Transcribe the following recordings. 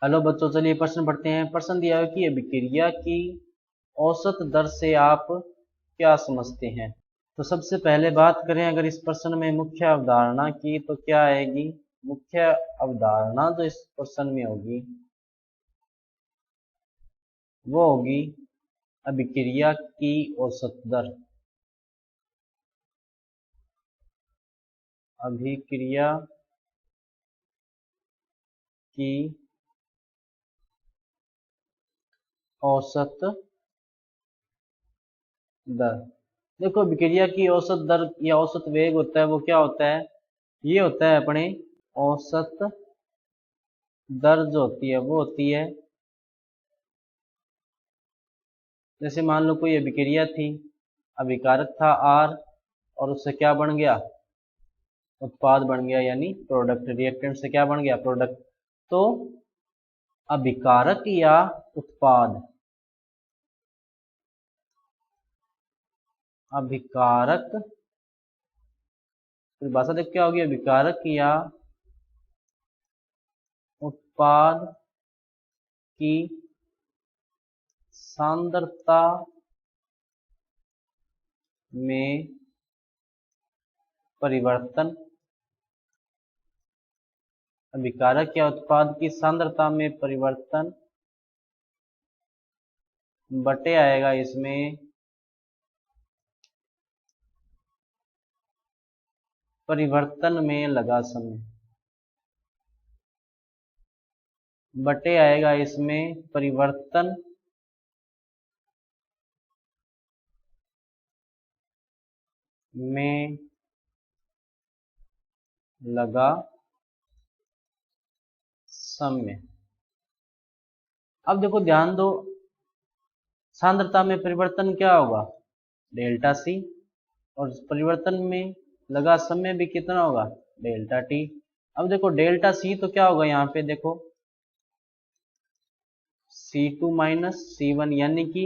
Hello बच्चों, चलिए प्रश्न पढ़ते हैं। प्रश्न दिया है कि अभिक्रिया की औसत दर से आप क्या समझते हैं। तो सबसे पहले बात करें अगर इस प्रश्न में मुख्य अवधारणा की तो क्या आएगी। मुख्य अवधारणा जो इस प्रश्न में होगी वो होगी अभिक्रिया की औसत दर। अभिक्रिया की औसत दर। देखो, अभिक्रिया की औसत दर या औसत वेग होता है वो क्या होता है। ये होता है अपने औसत दर जो होती है वो होती है, जैसे मान लो कोई अभिक्रिया थी, अभिकारक था आर, और उससे क्या बन गया, उत्पाद बन गया, यानी प्रोडक्ट। रिएक्टेंट से क्या बन गया, प्रोडक्ट। तो अभिकारक या उत्पाद, अभिकारक, फिर भाषा देख क्या होगी, अभिकारक या उत्पाद की सांद्रता में परिवर्तन। अभिकारक या उत्पाद की सांद्रता में परिवर्तन बटे आएगा इसमें परिवर्तन में लगा समय, बटे आएगा इसमें परिवर्तन में लगा समय। अब देखो ध्यान दो, सांद्रता में परिवर्तन क्या होगा, डेल्टा सी, और परिवर्तन में लगा समय भी कितना होगा, डेल्टा टी। अब देखो डेल्टा सी तो क्या होगा, यहाँ पे देखो C2 माइनस C1, यानी कि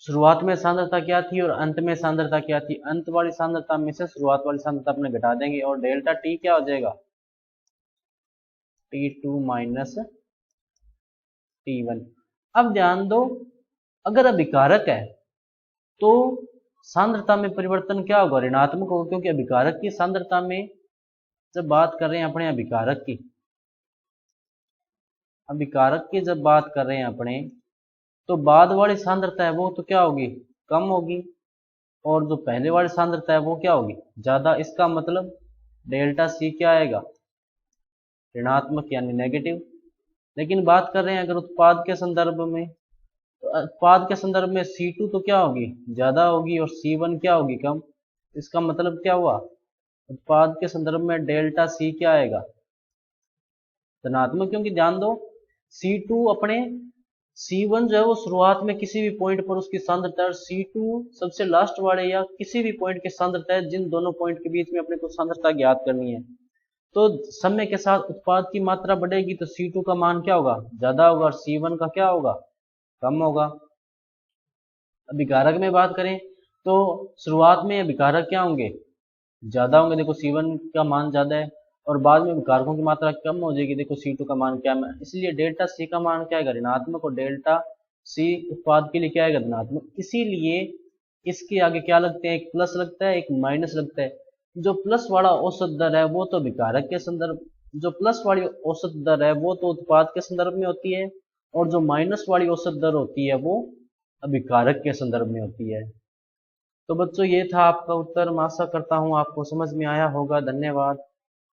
शुरुआत में सांद्रता क्या थी और अंत में सांद्रता क्या थी। अंत वाली सांद्रता में से शुरुआत वाली सांद्रता अपने घटा देंगे और डेल्टा टी क्या हो जाएगा, T2 माइनस T1। अब ध्यान दो, अगर अभिकारक है तो सांद्रता में परिवर्तन क्या होगा, ऋणात्मक होगा, क्योंकि अभिकारक की सांद्रता में जब बात कर रहे हैं अपने अभिकारक की, अभिकारक की जब बात कर रहे हैं अपने, तो बाद वाली सांद्रता है वो तो क्या होगी, कम होगी, और जो पहले वाली सांद्रता है वो क्या होगी, ज्यादा। इसका मतलब डेल्टा सी क्या आएगा, ऋणात्मक यानी नेगेटिव। लेकिन बात कर रहे हैं अगर उत्पाद के संदर्भ में, तो उत्पाद के संदर्भ में C2 तो क्या होगी, ज्यादा होगी, और C1 क्या होगी, कम। इसका मतलब क्या हुआ, उत्पाद के संदर्भ में डेल्टा सी क्या आएगा, धनात्मक। क्योंकि ध्यान दो, C2 अपने C1 जो है वो शुरुआत में किसी भी पॉइंट पर उसकी सांद्रता है, C2 सबसे लास्ट वाले या किसी भी पॉइंट की सांद्रता है, जिन दोनों पॉइंट के बीच में अपने को सांद्रता ज्ञात करनी है। तो समय के साथ उत्पाद की मात्रा बढ़ेगी तो C2 का मान क्या होगा, ज्यादा होगा, और C1 का क्या होगा, कम होगा। अभिकारक में बात करें तो शुरुआत में अभिकारक क्या होंगे, ज्यादा होंगे, देखो C1 का मान ज्यादा है, और बाद में विकारकों की मात्रा कम हो जाएगी, देखो C2 का मान क्या है, इसलिए डेल्टा C का मान क्या आएगा, ऋणात्मक, और डेल्टा C उत्पाद के लिए क्या आएगा, धनात्मक। इसीलिए इसके आगे क्या लगते हैं, एक प्लस लगता है, एक माइनस लगता है। जो प्लस वाला औसत दर है वो तो विकारक के संदर्भ, जो प्लस वाली औसत दर है वो तो उत्पाद के संदर्भ में होती है, और जो माइनस वाली औसत दर होती है वो अभिकारक के संदर्भ में होती है। तो बच्चों ये था आपका उत्तर। मैं आशा करता हूँ आपको समझ में आया होगा। धन्यवाद।